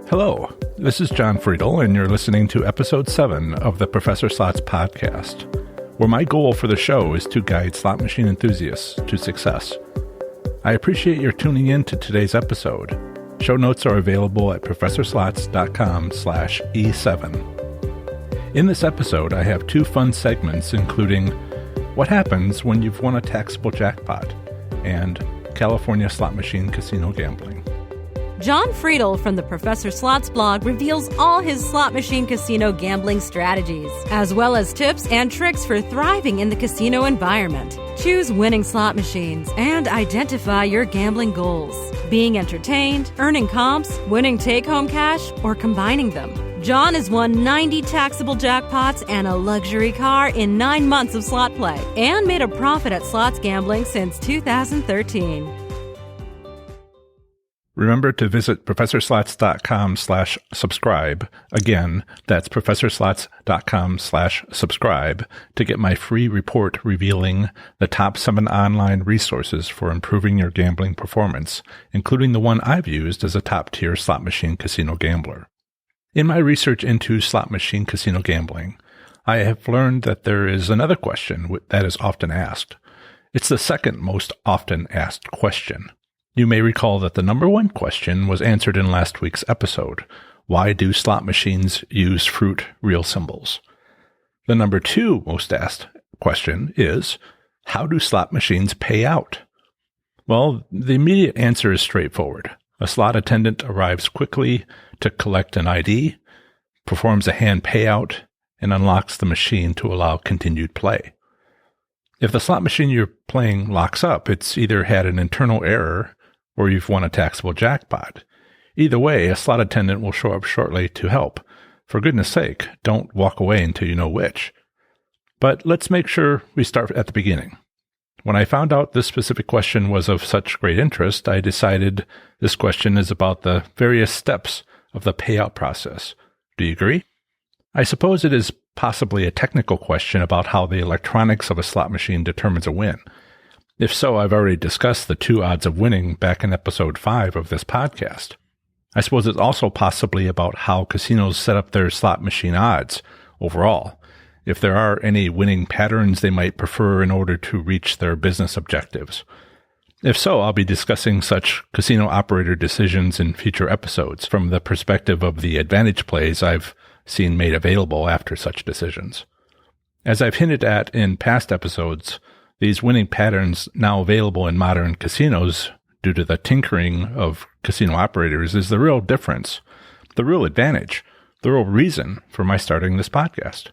Hello, this is John Friedel, and you're listening to Episode 7 of the Professor Slots podcast, where my goal for the show is to guide slot machine enthusiasts to success. I appreciate your tuning in to today's episode. Show notes are available at professorslots.com/E7. In this episode, I have two fun segments, including What Happens When You've Won a Taxable Jackpot and California Slot Machine Casino Gambling. John Friedel from the Professor Slots blog reveals all his slot machine casino gambling strategies, as well as tips and tricks for thriving in the casino environment. Choose winning slot machines and identify your gambling goals. Being entertained, earning comps, winning take-home cash, or combining them. John has won 90 taxable jackpots and a luxury car in 9 months of slot play and made a profit at slots gambling since 2013. Remember to visit professorslots.com/subscribe. Again, that's professorslots.com/subscribe to get my free report revealing the top 7 online resources for improving your gambling performance, including the one I've used as a top-tier slot machine casino gambler. In my research into slot machine casino gambling, I have learned that there is another question that is often asked. It's the second most often asked question. You may recall that the number one question was answered in last week's episode. Why do slot machines use fruit real symbols? The number 2 most asked question is, how do slot machines pay out? Well, the immediate answer is straightforward. A slot attendant arrives quickly to collect an ID, performs a hand payout, and unlocks the machine to allow continued play. If the slot machine you're playing locks up, it's either had an internal error or you've won a taxable jackpot. Either way, a slot attendant will show up shortly to help. For goodness sake, don't walk away until you know which. But let's make sure we start at the beginning. When I found out this specific question was of such great interest, I decided this question is about the various steps of the payout process. Do you agree? I suppose it is possibly a technical question about how the electronics of a slot machine determines a win. If so, I've already discussed the 2 odds of winning back in episode 5 of this podcast. I suppose it's also possibly about how casinos set up their slot machine odds overall, if there are any winning patterns they might prefer in order to reach their business objectives. If so, I'll be discussing such casino operator decisions in future episodes from the perspective of the advantage plays I've seen made available after such decisions. As I've hinted at in past episodes, these winning patterns now available in modern casinos due to the tinkering of casino operators is the real difference, the real advantage, the real reason for my starting this podcast.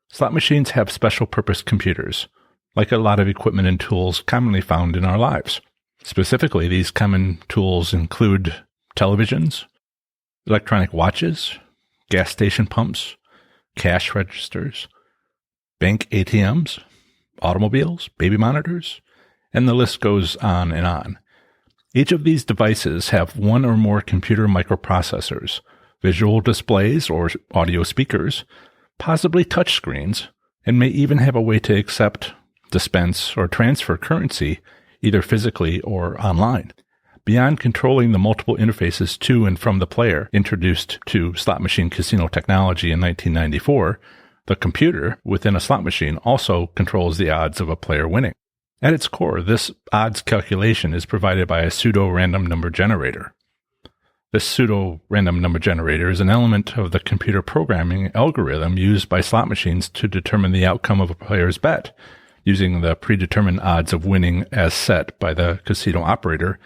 Slot machines have special purpose computers, like a lot of equipment and tools commonly found in our lives. Specifically, these common tools include televisions, electronic watches, gas station pumps, cash registers, bank ATMs, automobiles, baby monitors, and the list goes on and on. Each of these devices have one or more computer microprocessors, visual displays or audio speakers, possibly touch screens, and may even have a way to accept, dispense, or transfer currency either physically or online. Beyond controlling the multiple interfaces to and from the player introduced to slot machine casino technology in 1994, the computer within a slot machine also controls the odds of a player winning. At its core, this odds calculation is provided by a pseudo-random number generator. This pseudo-random number generator is an element of the computer programming algorithm used by slot machines to determine the outcome of a player's bet, using the predetermined odds of winning as set by the casino operator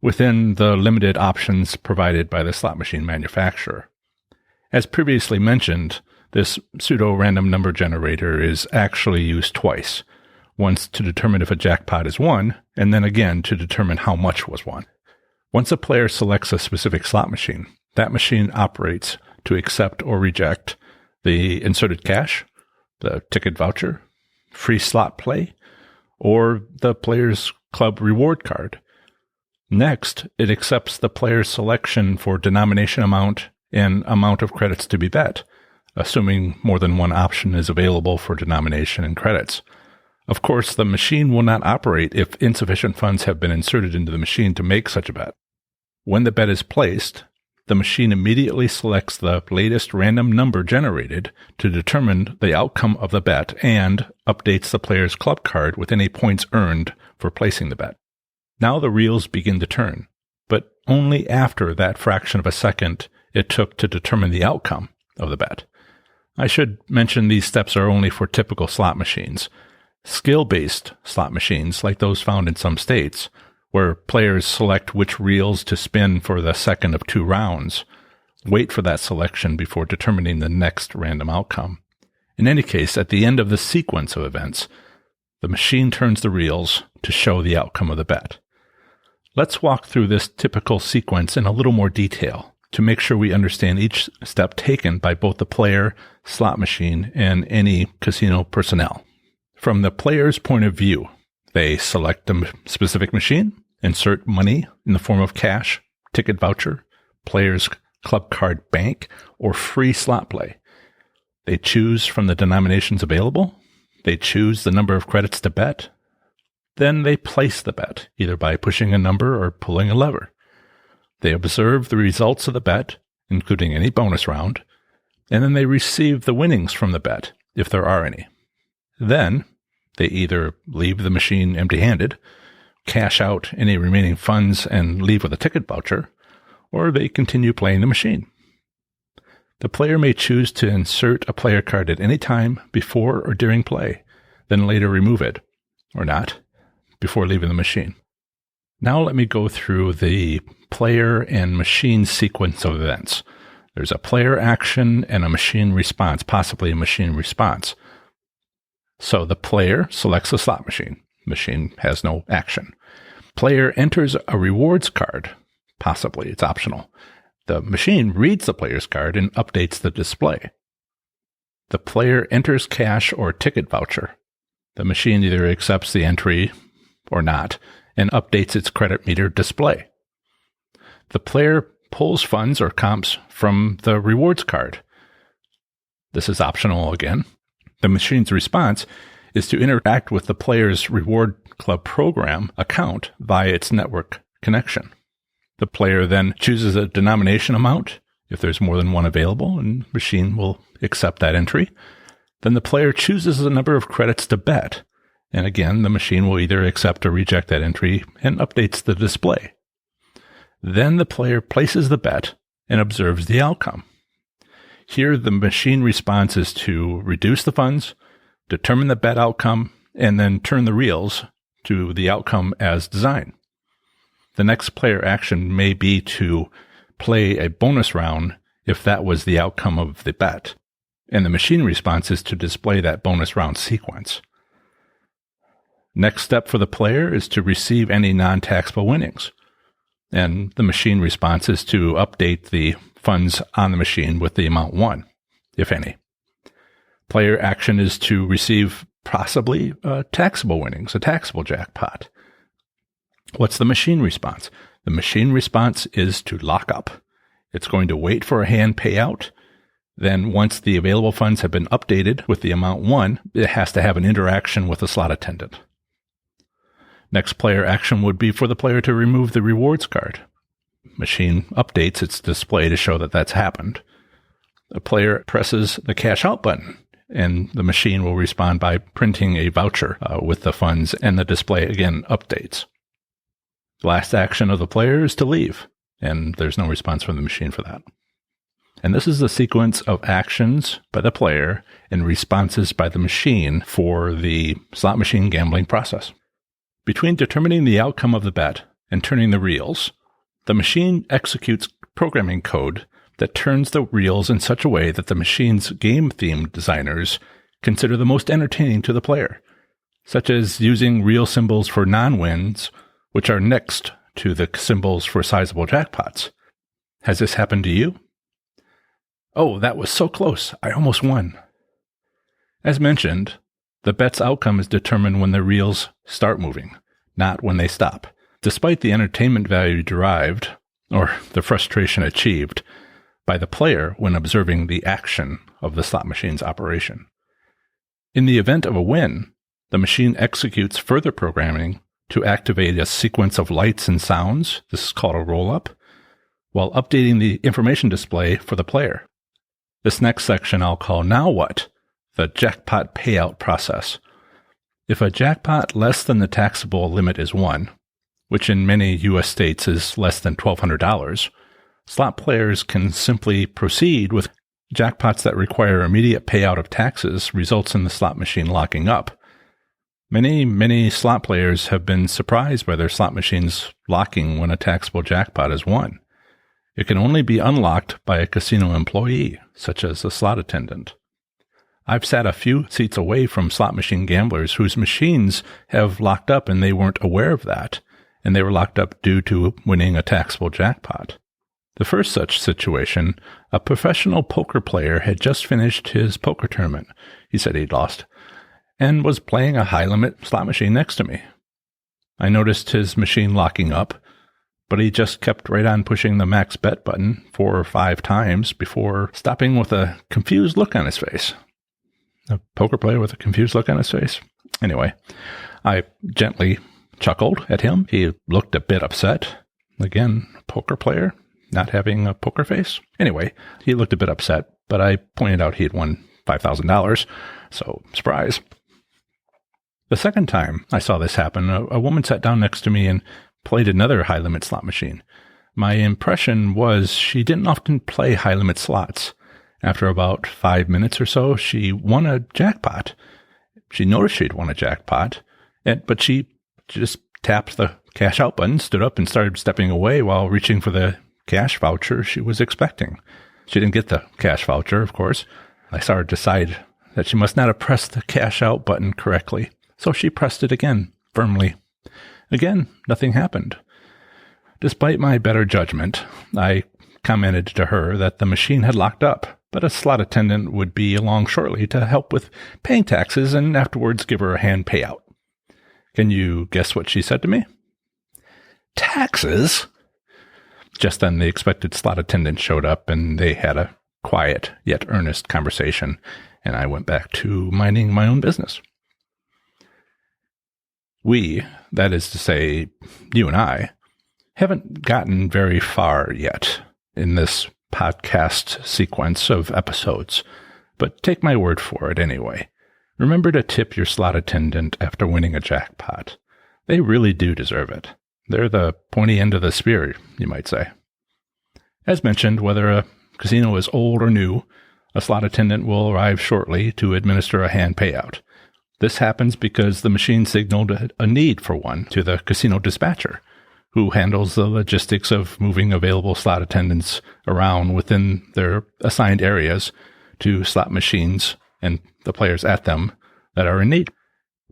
within the limited options provided by the slot machine manufacturer. As previously mentioned, this pseudo-random number generator is actually used twice, once to determine if a jackpot is won, and then again to determine how much was won. Once a player selects a specific slot machine, that machine operates to accept or reject the inserted cash, the ticket voucher, free slot play, or the player's club reward card. Next, it accepts the player's selection for denomination amount and amount of credits to be bet, assuming more than one option is available for denomination and credits. Of course, the machine will not operate if insufficient funds have been inserted into the machine to make such a bet. When the bet is placed, the machine immediately selects the latest random number generated to determine the outcome of the bet and updates the player's club card with any points earned for placing the bet. Now the reels begin to turn, but only after that fraction of a second it took to determine the outcome of the bet. I should mention these steps are only for typical slot machines. Skill-based slot machines, like those found in some states, where players select which reels to spin for the second of 2 rounds, wait for that selection before determining the next random outcome. In any case, at the end of the sequence of events, the machine turns the reels to show the outcome of the bet. Let's walk through this typical sequence in a little more detail to make sure we understand each step taken by both the player, slot machine, and any casino personnel. From the player's point of view, they select a specific machine, insert money in the form of cash, ticket voucher, player's club card bank, or free slot play. They choose from the denominations available. They choose the number of credits to bet. Then they place the bet, either by pushing a number or pulling a lever. They observe the results of the bet, including any bonus round, and then they receive the winnings from the bet, if there are any. Then they either leave the machine empty-handed, cash out any remaining funds and leave with a ticket voucher, or they continue playing the machine. The player may choose to insert a player card at any time before or during play, then later remove it, or not, before leaving the machine. Now let me go through the player and machine sequence of events. There's a player action and a machine response, possibly a machine response. So the player selects the slot machine. Machine has no action. Player enters a rewards card. Possibly, it's optional. The machine reads the player's card and updates the display. The player enters cash or ticket voucher. The machine either accepts the entry or not and updates its credit meter display. The player pulls funds or comps from the rewards card. This is optional again. The machine's response is to interact with the player's Reward Club program account via its network connection. The player then chooses a denomination amount if there's more than one available, and the machine will accept that entry. Then the player chooses the number of credits to bet, and again, the machine will either accept or reject that entry and updates the display. Then the player places the bet and observes the outcome. Here, the machine response is to reduce the funds, determine the bet outcome, and then turn the reels to the outcome as designed. The next player action may be to play a bonus round if that was the outcome of the bet, and the machine response is to display that bonus round sequence. Next step for the player is to receive any non-taxable winnings, and the machine response is to update the funds on the machine with the amount won, if any. Player action is to receive possibly taxable winnings, a taxable jackpot. What's the machine response? The machine response is to lock up. It's going to wait for a hand payout. Then once the available funds have been updated with the amount won, it has to have an interaction with the slot attendant. Next player action would be for the player to remove the rewards card. Machine updates its display to show that that's happened. The player presses the cash out button, and the machine will respond by printing a voucher with the funds, and the display again updates. The last action of the player is to leave, and there's no response from the machine for that. And this is the sequence of actions by the player and responses by the machine for the slot machine gambling process. Between determining the outcome of the bet and turning the reels, the machine executes programming code that turns the reels in such a way that the machine's game-themed designers consider the most entertaining to the player, such as using reel symbols for non-wins, which are next to the symbols for sizable jackpots. Has this happened to you? Oh, that was so close. I almost won. As mentioned, the bet's outcome is determined when the reels start moving, not when they stop. Despite the entertainment value derived, or the frustration achieved, by the player when observing the action of the slot machine's operation. In the event of a win, the machine executes further programming to activate a sequence of lights and sounds. This is called a roll-up. while updating the information display for the player. This next section I'll call Now What? The jackpot payout process. If a jackpot less than the taxable limit is won, which in many U.S. states is less than $1,200, slot players can simply proceed with jackpots that require immediate payout of taxes results in the slot machine locking up. Many slot players have been surprised by their slot machines locking when a taxable jackpot is won. It can only be unlocked by a casino employee, such as a slot attendant. I've sat a few seats away from slot machine gamblers whose machines have locked up and they weren't aware of that, and they were locked up due to winning a taxable jackpot. The first such situation, a professional poker player had just finished his poker tournament, he said he'd lost, and was playing a high-limit slot machine next to me. I noticed his machine locking up, but he just kept right on pushing the max bet button 4 or 5 times before stopping with a confused look on his face. A poker player with a confused look on his face? Anyway, I gently chuckled at him. He looked a bit upset. Again, poker player, not having a poker face. Anyway, he looked a bit upset, but I pointed out he had won $5,000, so surprise. The second time I saw this happen, a woman sat down next to me and played another high-limit slot machine. My impression was she didn't often play high-limit slots. After about 5 minutes or so, she won a jackpot. She noticed she'd won a jackpot, but she just tapped the cash out button, stood up, and started stepping away while reaching for the cash voucher she was expecting. She didn't get the cash voucher, of course. I saw her decide that she must not have pressed the cash out button correctly, so she pressed it again, firmly. Again, nothing happened. Despite my better judgment, I commented to her that the machine had locked up, but a slot attendant would be along shortly to help with paying taxes and afterwards give her a hand payout. Can you guess what she said to me? Taxes? Just then the expected slot attendant showed up and they had a quiet yet earnest conversation, and I went back to minding my own business. We, that is to say, you and I, haven't gotten very far yet in this podcast sequence of episodes, but take my word for it anyway. Remember to tip your slot attendant after winning a jackpot. They really do deserve it. They're the pointy end of the spear, you might say. As mentioned, whether a casino is old or new, a slot attendant will arrive shortly to administer a hand payout. This happens because the machine signaled a need for one to the casino dispatcher, who handles the logistics of moving available slot attendants around within their assigned areas to slot machines and the players at them that are in need.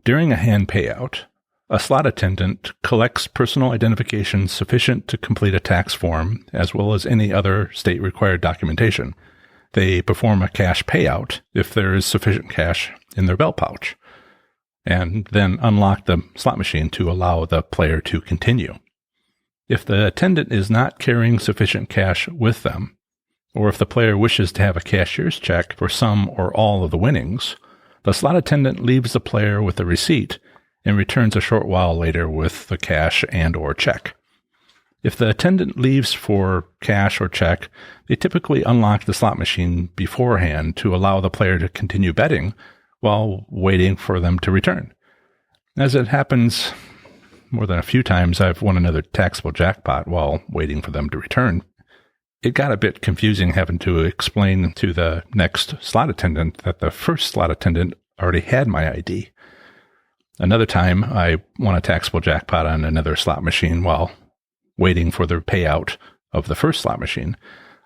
During a hand payout, a slot attendant collects personal identification sufficient to complete a tax form, as well as any other state-required documentation. They perform a cash payout if there is sufficient cash in their belt pouch, and then unlock the slot machine to allow the player to continue. If the attendant is not carrying sufficient cash with them, or if the player wishes to have a cashier's check for some or all of the winnings, the slot attendant leaves the player with a receipt and returns a short while later with the cash and or check. If the attendant leaves for cash or check, they typically unlock the slot machine beforehand to allow the player to continue betting while waiting for them to return. As it happens more than a few times, I've won another taxable jackpot while waiting for them to return. It got a bit confusing having to explain to the next slot attendant that the first slot attendant already had my ID. Another time, I won a taxable jackpot on another slot machine while waiting for the payout of the first slot machine.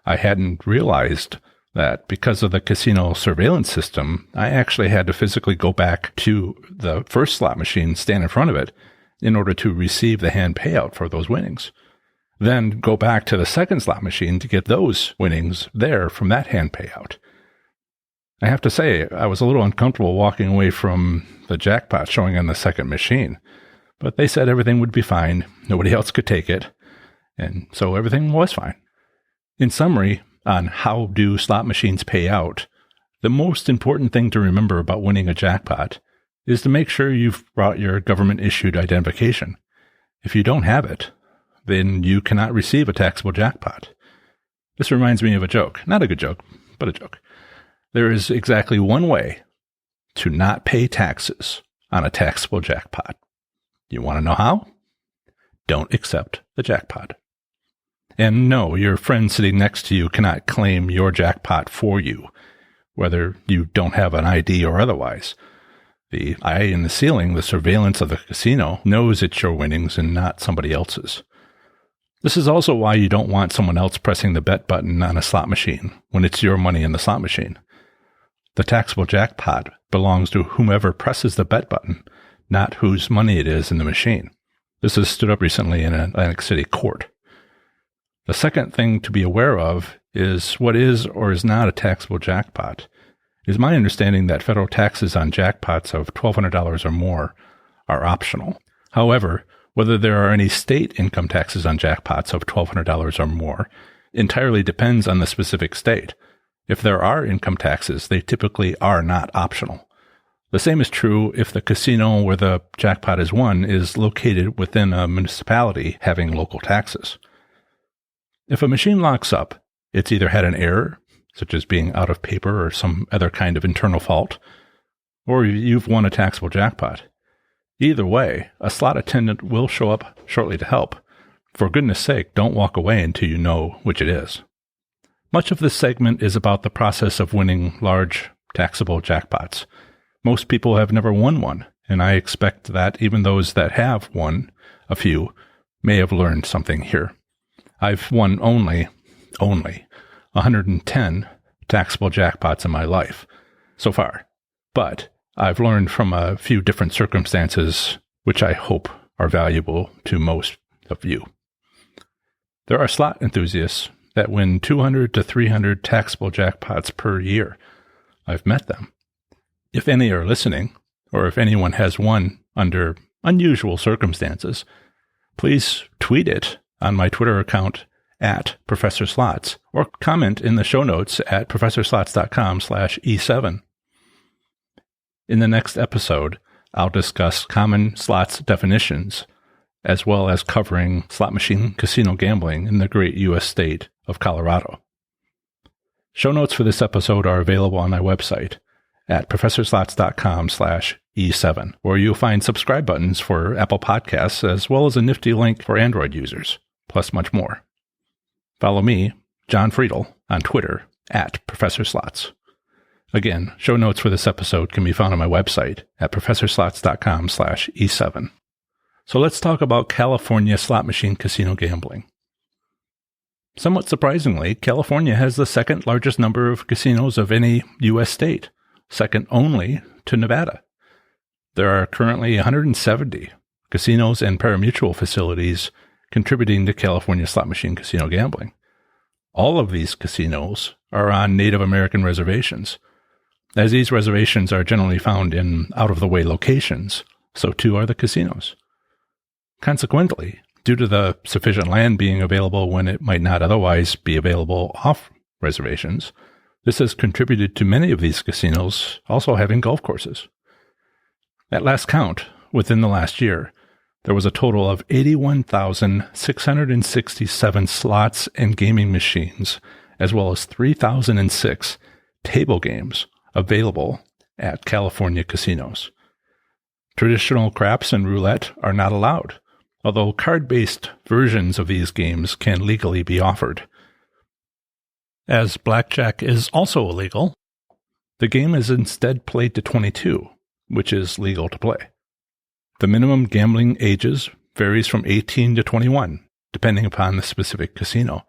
I hadn't realized that because of the casino surveillance system, I actually had to physically go back to the first slot machine, stand in front of it, in order to receive the hand payout for those winnings. Then go back to the second slot machine to get those winnings there from that hand payout. I have to say, I was a little uncomfortable walking away from the jackpot showing on the second machine, but they said everything would be fine, nobody else could take it, and so everything was fine. In summary, on how do slot machines pay out, the most important thing to remember about winning a jackpot is to make sure you've brought your government-issued identification. If you don't have it, then you cannot receive a taxable jackpot. This reminds me of a joke. Not a good joke, but a joke. There is exactly one way to not pay taxes on a taxable jackpot. You want to know how? Don't accept the jackpot. And no, your friend sitting next to you cannot claim your jackpot for you, whether you don't have an ID or otherwise. The eye in the ceiling, the surveillance of the casino, knows it's your winnings and not somebody else's. This is also why you don't want someone else pressing the bet button on a slot machine when it's your money in the slot machine. The taxable jackpot belongs to whomever presses the bet button, not whose money it is in the machine. This has stood up recently in an Atlantic City court. The second thing to be aware of is what is or is not a taxable jackpot. It is my understanding that federal taxes on jackpots of $1,200 or more are optional. However, whether there are any state income taxes on jackpots of $1,200 or more entirely depends on the specific state. If there are income taxes, they typically are not optional. The same is true if the casino where the jackpot is won is located within a municipality having local taxes. If a machine locks up, it's either had an error, such as being out of paper or some other kind of internal fault, or you've won a taxable jackpot. Either way, a slot attendant will show up shortly to help. For goodness sake, don't walk away until you know which it is. Much of this segment is about the process of winning large taxable jackpots. Most people have never won one, and I expect that even those that have won a few may have learned something here. I've won only 110 taxable jackpots in my life so far, but I've learned from a few different circumstances, which I hope are valuable to most of you. There are slot enthusiasts that win 200 to 300 taxable jackpots per year. I've met them. If any are listening, or if anyone has won under unusual circumstances, please tweet it on my Twitter account at Professor Slots, or comment in the show notes at professorslots.com/E7. In the next episode, I'll discuss common slots definitions, as well as covering slot machine casino gambling in the great U.S. state of Colorado. Show notes for this episode are available on my website at professorslots.com/E7, where you'll find subscribe buttons for Apple Podcasts, as well as a nifty link for Android users, plus much more. Follow me, John Friedel, on Twitter at Professor Slots. Again, show notes for this episode can be found on my website at professorslots.com/E7. So let's talk about California slot machine casino gambling. Somewhat surprisingly, California has the second largest number of casinos of any U.S. state, second only to Nevada. There are currently 170 casinos and parimutuel facilities contributing to California slot machine casino gambling. All of these casinos are on Native American reservations. As these reservations are generally found in out-of-the-way locations, so too are the casinos. Consequently, due to the sufficient land being available when it might not otherwise be available off reservations, this has contributed to many of these casinos also having golf courses. At last count, within the last year, there was a total of 81,667 slots and gaming machines, as well as 3,006 table games available at California casinos. Traditional craps and roulette are not allowed, although card-based versions of these games can legally be offered. As blackjack is also illegal, the game is instead played to 22, which is legal to play. The minimum gambling ages varies from 18 to 21, depending upon the specific casino.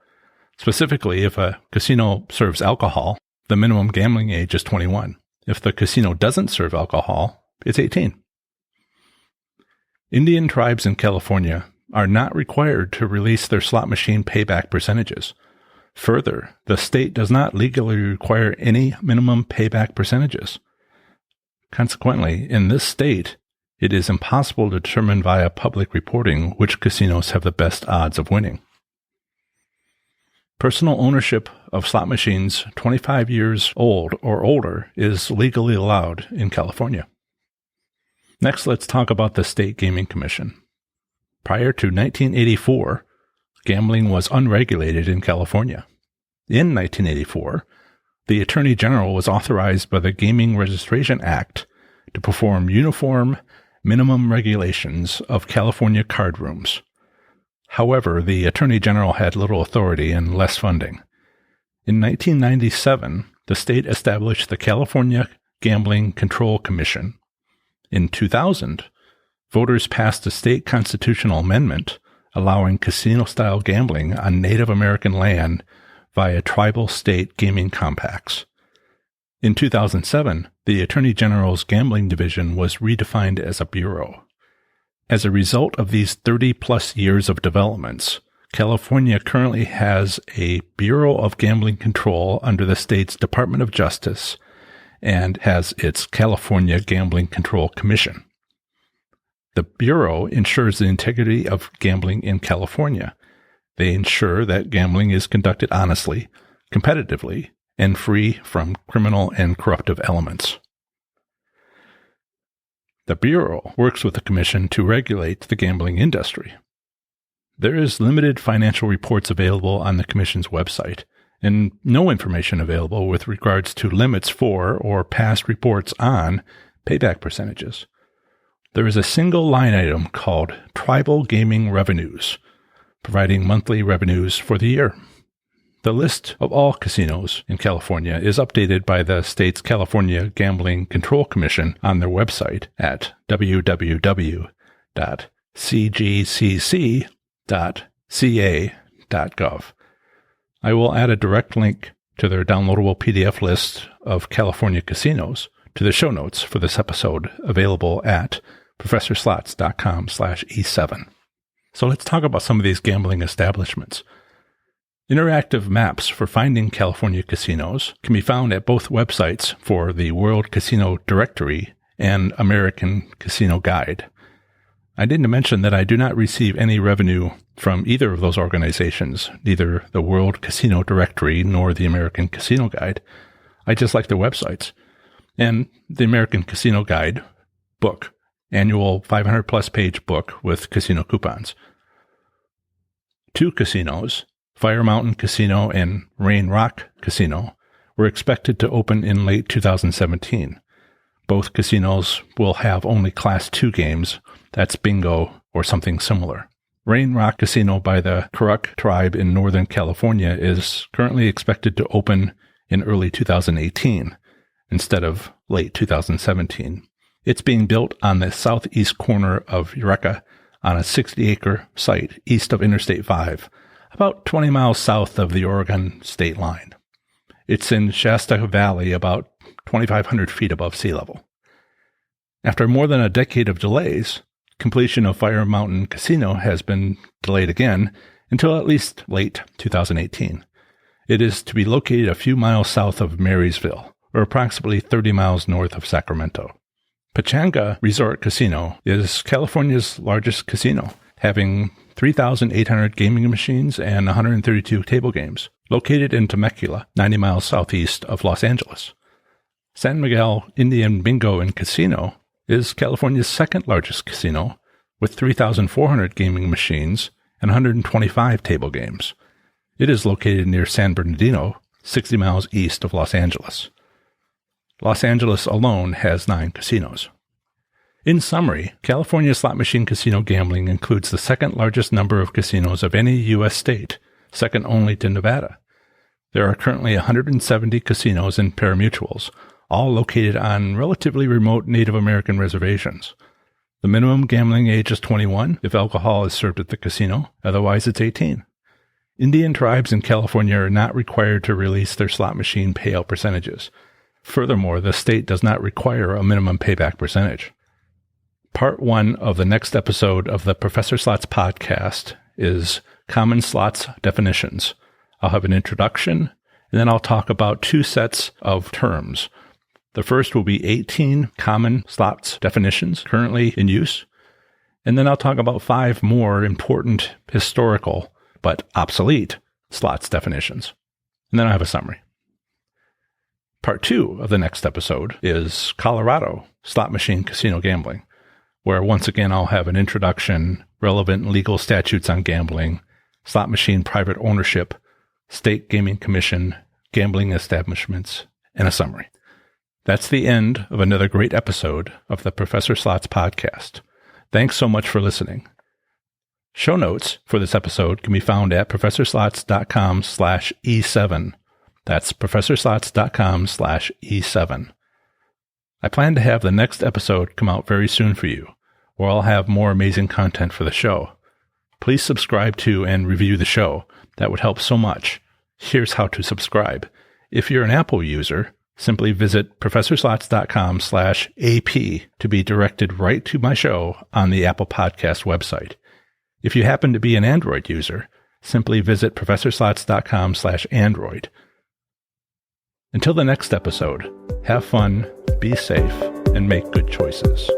Specifically, if a casino serves alcohol, the minimum gambling age is 21. If the casino doesn't serve alcohol, it's 18. Indian tribes in California are not required to release their slot machine payback percentages. Further, the state does not legally require any minimum payback percentages. Consequently, in this state, it is impossible to determine via public reporting which casinos have the best odds of winning. Personal ownership of slot machines 25 years old or older is legally allowed in California. Next, let's talk about the State Gaming Commission. Prior to 1984, gambling was unregulated in California. In 1984, the Attorney General was authorized by the Gaming Registration Act to perform uniform minimum regulations of California card rooms. However, the Attorney General had little authority and less funding. In 1997, the state established the California Gambling Control Commission. In 2000, voters passed a state constitutional amendment allowing casino-style gambling on Native American land via tribal state gaming compacts. In 2007, the Attorney General's Gambling Division was redefined as a bureau. As a result of these 30-plus years of developments, California currently has a Bureau of Gambling Control under the state's Department of Justice and has its California Gambling Control Commission. The Bureau ensures the integrity of gambling in California. They ensure that gambling is conducted honestly, competitively, and free from criminal and corruptive elements. The Bureau works with the Commission to regulate the gambling industry. There is limited financial reports available on the Commission's website, and no information available with regards to limits for or past reports on payback percentages. There is a single line item called Tribal Gaming Revenues, providing monthly revenues for the year. The list of all casinos in California is updated by the state's California Gambling Control Commission on their website at www.cgcc.ca.gov. I will add a direct link to their downloadable PDF list of California casinos to the show notes for this episode, available at professorslots.com/E7. So let's talk about some of these gambling establishments. Interactive maps for finding California casinos can be found at both websites for the World Casino Directory and American Casino Guide. I didn't mention that I do not receive any revenue from either of those organizations, neither the World Casino Directory nor the American Casino Guide. I just like their websites. And the American Casino Guide book, annual 500-plus page book with casino coupons. Two casinos, Fire Mountain Casino and Rain Rock Casino, were expected to open in late 2017. Both casinos will have only Class II games, that's bingo or something similar. Rain Rock Casino by the Kuruk tribe in Northern California is currently expected to open in early 2018 instead of late 2017. It's being built on the southeast corner of Eureka on a 60-acre site east of Interstate 5, about 20 miles south of the Oregon state line. It's in Shasta Valley, about 2,500 feet above sea level. After more than a decade of delays, completion of Fire Mountain Casino has been delayed again until at least late 2018. It is to be located a few miles south of Marysville, or approximately 30 miles north of Sacramento. Pechanga Resort Casino is California's largest casino, having 3,800 gaming machines and 132 table games, located in Temecula, 90 miles southeast of Los Angeles. San Miguel Indian Bingo and Casino is California's second largest casino, with 3,400 gaming machines and 125 table games. It is located near San Bernardino, 60 miles east of Los Angeles. Los Angeles alone has 9 casinos. In summary, California slot machine casino gambling includes the second largest number of casinos of any U.S. state, second only to Nevada. There are currently 170 casinos and parimutuels, all located on relatively remote Native American reservations. The minimum gambling age is 21 if alcohol is served at the casino, otherwise it's 18. Indian tribes in California are not required to release their slot machine payout percentages. Furthermore, the state does not require a minimum payback percentage. Part 1 of the next episode of the Professor Slots podcast is Common Slots Definitions. I'll have an introduction, and then I'll talk about 2 sets of terms. The first will be 18 common slots definitions currently in use, and then I'll talk about 5 more important historical but obsolete slots definitions. And then I have a summary. Part 2 of the next episode is Colorado slot machine casino gambling, where once again I'll have an introduction, relevant legal statutes on gambling, slot machine private ownership, State Gaming Commission, gambling establishments, and a summary. That's the end of another great episode of the Professor Slots podcast. Thanks so much for listening. Show notes for this episode can be found at professorslots.com/E7. That's professorslots.com/E7. I plan to have the next episode come out very soon for you, where I'll have more amazing content for the show. Please subscribe to and review the show. That would help so much. Here's how to subscribe. If you're an Apple user, simply visit professorslots.com/AP to be directed right to my show on the Apple Podcast website. If you happen to be an Android user, simply visit professorslots.com/Android. Until the next episode, have fun, be safe, and make good choices.